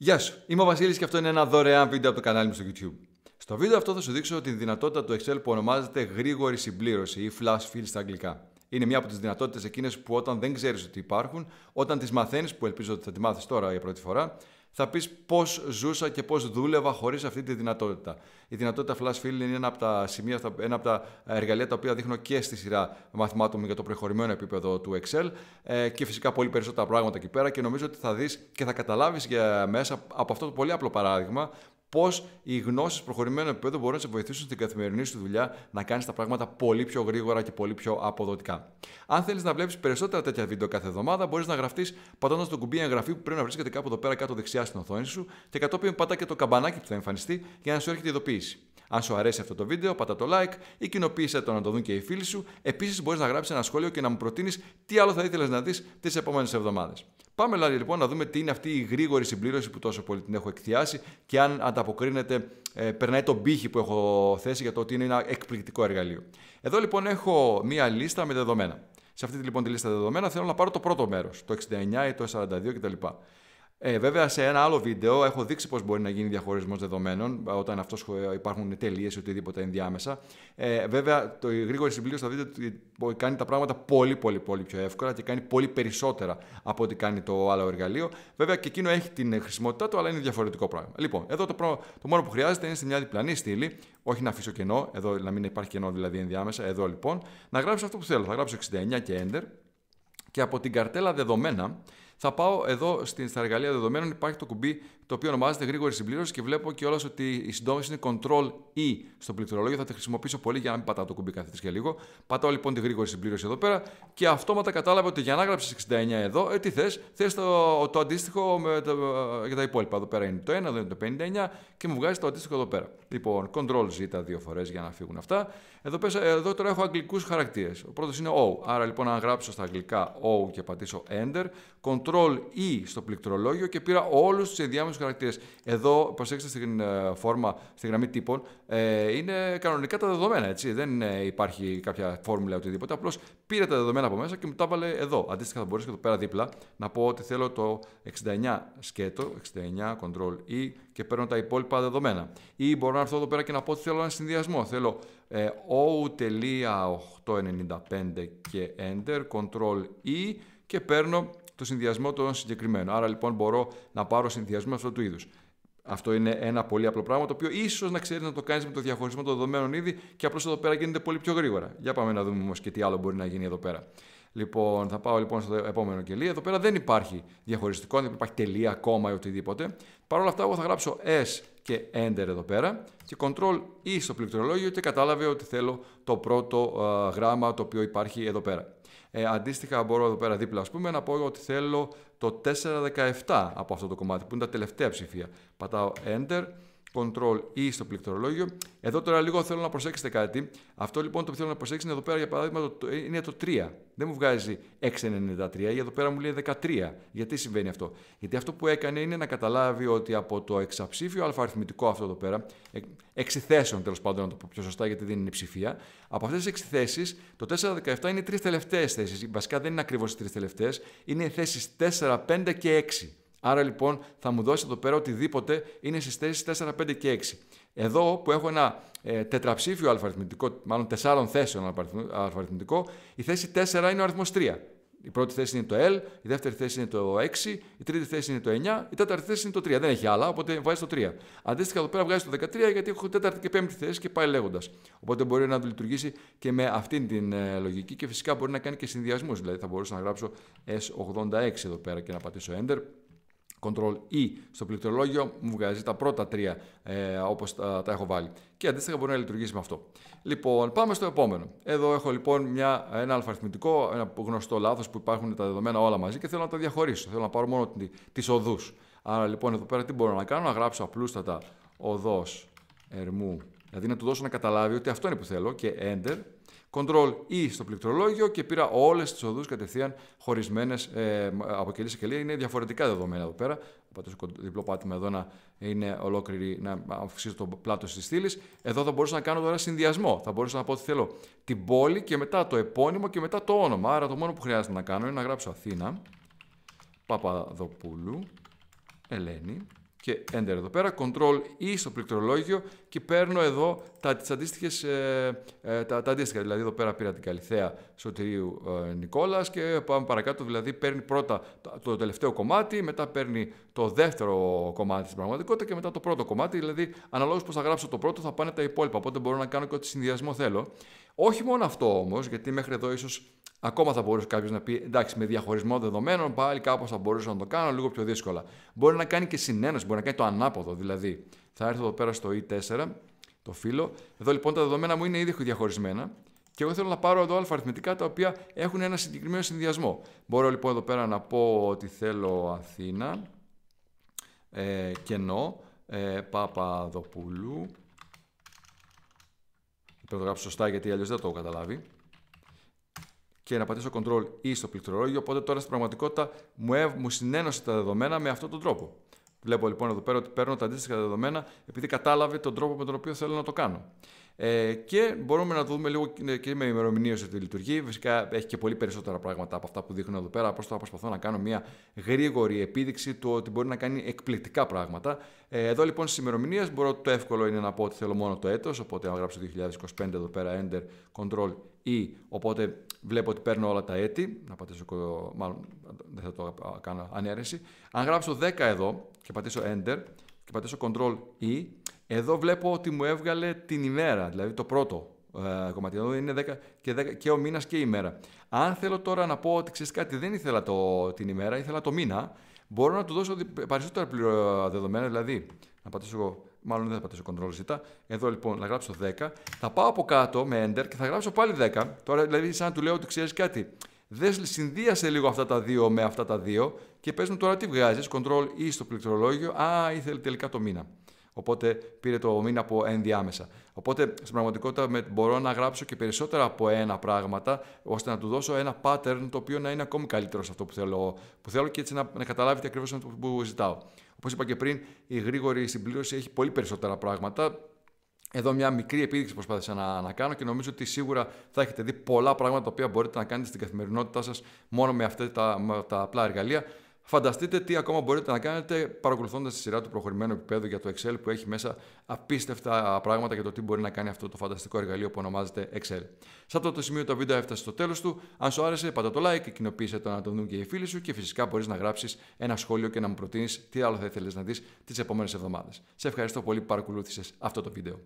Γεια σου, είμαι ο Βασίλης και αυτό είναι ένα δωρεάν βίντεο από το κανάλι μου στο YouTube. Στο βίντεο αυτό θα σου δείξω τη δυνατότητα του Excel που ονομάζεται γρήγορη συμπλήρωση ή flash fill στα αγγλικά. Είναι μια από τις δυνατότητες εκείνες που όταν δεν ξέρεις ότι υπάρχουν, όταν τις μαθαίνεις, που ελπίζω ότι θα τη μάθεις τώρα για πρώτη φορά, θα πεις πώς ζούσα και πώς δούλευα χωρίς αυτή τη δυνατότητα. Η δυνατότητα flash fill είναι ένα από τα σημεία, ένα από τα εργαλεία τα οποία δείχνω και στη σειρά μαθημάτων μου για το προχωρημένο επίπεδο του Excel και φυσικά πολύ περισσότερα πράγματα εκεί πέρα και νομίζω ότι θα δεις και θα καταλάβεις μέσα από αυτό το πολύ απλό παράδειγμα πώς οι γνώσεις προχωρημένου επίπεδου μπορούν να σε βοηθήσουν στην καθημερινή σου δουλειά να κάνεις τα πράγματα πολύ πιο γρήγορα και πολύ πιο αποδοτικά. Αν θέλεις να βλέπεις περισσότερα τέτοια βίντεο κάθε εβδομάδα, μπορείς να γραφτείς πατώντας το κουμπί εγγραφή που πρέπει να βρίσκεται κάπου εδώ πέρα κάτω δεξιά στην οθόνη σου και κατόπιν πατά και το καμπανάκι που θα εμφανιστεί για να σου έρχεται ειδοποίηση. Αν σου αρέσει αυτό το βίντεο, πατά το like ή κοινοποίησέ το να το δουν και οι φίλοι σου. Επίσης, μπορείς να γράψεις ένα σχόλιο και να μου προτείνεις τι άλλο θα ήθελες να δεις τις επόμενες εβδομάδες. Πάμε λοιπόν να δούμε τι είναι αυτή η γρήγορη συμπλήρωση που τόσο πολύ την έχω εκθιάσει και αν ανταποκρίνεται, περνάει τον πύχη που έχω θέσει για το ότι είναι ένα εκπληκτικό εργαλείο. Εδώ λοιπόν έχω μία λίστα με δεδομένα. Σε αυτή λοιπόν τη λίστα δεδομένα θέλω να πάρω το πρώτο μέρος, το 69 ή το 42 κτλ. Βέβαια, σε ένα άλλο βίντεο έχω δείξει πώς μπορεί να γίνει διαχωρισμός δεδομένων όταν υπάρχουν τελείες ή οτιδήποτε ενδιάμεσα. Βέβαια, η γρήγορη συμπλήρωση στο βίντεο κάνει τα πράγματα πολύ πιο εύκολα και κάνει πολύ περισσότερα από ό,τι κάνει το άλλο εργαλείο. Βέβαια, και εκείνο έχει την χρησιμότητά του, αλλά είναι διαφορετικό πράγμα. Λοιπόν, εδώ το μόνο που χρειάζεται είναι σε μια διπλανή στήλη, όχι να αφήσω κενό, εδώ να μην υπάρχει κενό δηλαδή ενδιάμεσα, εδώ λοιπόν, να γράψω αυτό που θέλω. Θα γράψω 69 και Enter και από την καρτέλα δεδομένα. Θα πάω εδώ στα εργαλεία δεδομένων, υπάρχει το κουμπί το οποίο ονομάζεται γρήγορη συμπλήρωση και βλέπω κιόλας ότι η συντόμηση είναι Ctrl-E στο πληκτρολόγιο. Θα τη χρησιμοποιήσω πολύ για να μην πατάω το κουμπί κάθε και λίγο. Πατάω λοιπόν τη γρήγορη συμπλήρωση εδώ πέρα και αυτόματα κατάλαβα ότι για να γράψεις 69 εδώ, τι θες το αντίστοιχο για τα υπόλοιπα. Εδώ πέρα είναι το 1, εδώ είναι το 59 και μου βγάζει το αντίστοιχο εδώ πέρα. Λοιπόν, Ctrl-Z δύο φορές για να φύγουν αυτά. Εδώ τώρα έχω αγγλικούς χαρακτήρες. Ο πρώτος είναι O. Άρα λοιπόν, αν γράψω στα αγγλικά O και πατήσω Enter, Ctrl-E στο πληκτρολόγιο και πήρα όλους τους ενδιάμεσους χαρακτήρες. Εδώ, προσέξτε στην φόρμα, στη γραμμή τύπων, είναι κανονικά τα δεδομένα, έτσι. Δεν υπάρχει κάποια φόρμουλα οτιδήποτε. Απλώς πήρε τα δεδομένα από μέσα και μου τα έβαλε εδώ. Αντίστοιχα, θα μπορούσα και εδώ πέρα δίπλα να πω ότι θέλω το 69 σκέτο, 69 Ctrl-E και παίρνω τα υπόλοιπα δεδομένα. Ή μπορώ να έρθω εδώ πέρα και να πω ότι θέλω έναν συνδυασμό. Θέλω O.895 και Enter, Ctrl-E και παίρνω το συνδυασμό των συγκεκριμένων. Άρα λοιπόν μπορώ να πάρω συνδυασμό αυτού του είδους. Αυτό είναι ένα πολύ απλό πράγμα το οποίο ίσως να ξέρεις να το κάνεις με το διαχωρισμό των δεδομένων ήδη και απλώς εδώ πέρα γίνεται πολύ πιο γρήγορα. Για πάμε να δούμε όμως και τι άλλο μπορεί να γίνει εδώ πέρα. Λοιπόν, θα πάω λοιπόν στο επόμενο κελί. Εδώ πέρα δεν υπάρχει διαχωριστικό, δεν υπάρχει τελεία, κόμμα ή οτιδήποτε. Παρ' όλα αυτά, εγώ θα γράψω S και Enter εδώ πέρα και Ctrl-E στο πληκτρολόγιο και κατάλαβε ότι θέλω το πρώτο γράμμα το οποίο υπάρχει εδώ πέρα. Αντίστοιχα, μπορώ εδώ πέρα δίπλα να πω ότι θέλω το 417 από αυτό το κομμάτι που είναι τα τελευταία ψηφία. Πατάω Enter, Ctrl-E στο πληκτρολόγιο. Εδώ τώρα λίγο θέλω να προσέξετε κάτι. Αυτό λοιπόν το που θέλω να προσέξετε είναι εδώ πέρα για παράδειγμα είναι το 3. Δεν μου βγάζει 693, εδώ πέρα μου λέει 13. Γιατί συμβαίνει αυτό? Γιατί αυτό που έκανε είναι να καταλάβει ότι από το εξαψήφιο αλφααριθμητικό αυτό εδώ πέρα, 6 θέσεων τέλος πάντων, να το πω πιο σωστά γιατί δεν είναι ψηφία, από αυτές τις 6 θέσεις το 417 είναι οι 3 τελευταίες θέσεις. Βασικά δεν είναι ακριβώς οι 3 τελευταίες, είναι οι θέσεις 4, 5 και 6. Άρα λοιπόν θα μου δώσει εδώ πέρα οτιδήποτε είναι στις θέσεις 4, 5 και 6. Εδώ που έχω ένα τετραψήφιο αλφααριθμητικό, μάλλον 4 θέσεων αλφααριθμητικό, η θέση 4 είναι ο αριθμός 3. Η πρώτη θέση είναι το L, η δεύτερη θέση είναι το 6, η τρίτη θέση είναι το 9, η τέταρτη θέση είναι το 3. Δεν έχει άλλα, οπότε βάζει το 3. Αντίστοιχα εδώ πέρα βγάζει το 13 γιατί έχω τέταρτη και πέμπτη θέση και πάει λέγοντας. Οπότε μπορεί να λειτουργήσει και με αυτήν την λογική και φυσικά μπορεί να κάνει και συνδυασμούς. Δηλαδή θα μπορούσα να γράψω S86 εδώ πέρα και να πατήσω Enter. Ctrl-E στο πληκτρολόγιο μου βγάζει τα πρώτα 3 όπως τα έχω βάλει. Και αντίστοιχα μπορεί να λειτουργήσει με αυτό. Λοιπόν, πάμε στο επόμενο. Εδώ έχω λοιπόν ένα αλφαριθμητικό, ένα γνωστό λάθος που υπάρχουν τα δεδομένα όλα μαζί και θέλω να τα διαχωρίσω. Θέλω να πάρω μόνο τις οδούς. Άρα λοιπόν εδώ πέρα τι μπορώ να κάνω? Να γράψω απλούστατα οδός ερμού. Δηλαδή να του δώσω να καταλάβει ότι αυτό είναι που θέλω και Enter. Ctrl-E στο πληκτρολόγιο και πήρα όλες τις οδούς κατευθείαν χωρισμένες από κελί σε κελί. Είναι διαφορετικά δεδομένα εδώ πέρα. Πατήσω διπλό πάτημα εδώ να είναι ολόκληρη, να αυξήσω το πλάτος της στήλης. Εδώ θα μπορούσα να κάνω τώρα συνδυασμό. Θα μπορούσα να πω ότι θέλω την πόλη και μετά το επώνυμο και μετά το όνομα. Άρα το μόνο που χρειάζεται να κάνω είναι να γράψω Αθήνα, Παπαδοπούλου, Ελένη και Enter εδώ πέρα, Ctrl-E στο πληκτρολόγιο και παίρνω εδώ τις αντίστοιχες, τα αντίστοιχα. Δηλαδή εδώ πέρα πήρα την Καλυθέα Σωτηρίου Νικόλας και πάμε παρακάτω, δηλαδή παίρνει πρώτα το τελευταίο κομμάτι, μετά παίρνει το δεύτερο κομμάτι στην πραγματικότητα και μετά το πρώτο κομμάτι, δηλαδή αναλόγως πώς θα γράψω το πρώτο θα πάνε τα υπόλοιπα, οπότε μπορώ να κάνω και ό,τι συνδυασμό θέλω. Όχι μόνο αυτό όμως, γιατί μέχρι εδώ ίσως ακόμα θα μπορούσε κάποιος να πει εντάξει, με διαχωρισμό δεδομένων πάλι κάπως θα μπορούσα να το κάνω λίγο πιο δύσκολα. Μπορεί να κάνει και συνένωση, μπορεί να κάνει το ανάποδο. Δηλαδή, θα έρθω εδώ πέρα στο E4, το φύλλο. Εδώ λοιπόν τα δεδομένα μου είναι ήδη διαχωρισμένα και εγώ θέλω να πάρω εδώ αλφαριθμητικά τα οποία έχουν ένα συγκεκριμένο συνδυασμό. Μπορώ λοιπόν εδώ πέρα να πω ότι θέλω Αθήνα, κενό, Παπαδοπούλου. Πρέπει να το γράψω σωστά γιατί αλλιώς δεν το έχω καταλάβει. Και να πατήσω Ctrl-E στο πληκτρολόγιο, οπότε τώρα στην πραγματικότητα μου συνένωσε τα δεδομένα με αυτόν τον τρόπο. Βλέπω λοιπόν εδώ πέρα ότι παίρνω τα αντίστοιχα δεδομένα επειδή κατάλαβε τον τρόπο με τον οποίο θέλω να το κάνω. Και μπορούμε να το δούμε λίγο και με ημερομηνίες ότι λειτουργεί. Φυσικά έχει και πολύ περισσότερα πράγματα από αυτά που δείχνω εδώ πέρα. Απλώς τώρα προσπαθώ να κάνω μια γρήγορη επίδειξη του ότι μπορεί να κάνει εκπληκτικά πράγματα. Εδώ λοιπόν στις ημερομηνίες το εύκολο είναι να πω ότι θέλω μόνο το έτος. Οπότε αν γράψω 2025 εδώ πέρα, Enter, Ctrl-E. Οπότε βλέπω ότι παίρνω όλα τα έτη. Να πατήσω, μάλλον δεν θα το κάνω ανέρεση. Αν γράψω 10 εδώ και πατήσω Enter και πατήσω Ctrl-E. Εδώ βλέπω ότι μου έβγαλε την ημέρα, δηλαδή το πρώτο κομμάτι. Εδώ είναι 10 και ο μήνας και η ημέρα. Αν θέλω τώρα να πω ότι ξέρεις κάτι, δεν ήθελα την ημέρα, ήθελα το μήνα, μπορώ να του δώσω περισσότερα δεδομένα, δηλαδή να πατήσω, μάλλον δεν θα πατήσω Ctrl-Z. Εδώ λοιπόν να γράψω 10, θα πάω από κάτω με Enter και θα γράψω πάλι 10. Τώρα δηλαδή σαν να του λέω ότι ξέρεις κάτι, δεν συνδύασε λίγο αυτά τα δύο με αυτά τα δύο και πες μου τώρα τι βγάζεις, Ctrl-E στο πληκτρολόγιο, ήθελε τελικά το μήνα. Οπότε πήρε το μήνα από ενδιάμεσα. Οπότε στην πραγματικότητα μπορώ να γράψω και περισσότερα από ένα πράγματα, ώστε να του δώσω ένα pattern το οποίο να είναι ακόμη καλύτερο σε αυτό που θέλω και έτσι να καταλάβει τι ακριβώς είναι που ζητάω. Όπως είπα και πριν, η γρήγορη συμπλήρωση έχει πολύ περισσότερα πράγματα. Εδώ μια μικρή επίδειξη προσπάθησα να κάνω και νομίζω ότι σίγουρα θα έχετε δει πολλά πράγματα τα οποία μπορείτε να κάνετε στην καθημερινότητά σας μόνο με αυτά τα απλά εργαλεία. Φανταστείτε τι ακόμα μπορείτε να κάνετε παρακολουθώντας τη σειρά του προχωρημένου επίπεδου για το Excel που έχει μέσα απίστευτα πράγματα για το τι μπορεί να κάνει αυτό το φανταστικό εργαλείο που ονομάζεται Excel. Σε αυτό το σημείο το βίντεο έφτασε στο τέλος του. Αν σου άρεσε, πάτα το like, κοινοποίησε το να το δουν και οι φίλοι σου και φυσικά μπορείς να γράψεις ένα σχόλιο και να μου προτείνεις τι άλλο θα ήθελες να δεις τις επόμενες εβδομάδες. Σε ευχαριστώ πολύ που παρακολούθησες αυτό το βίντεο.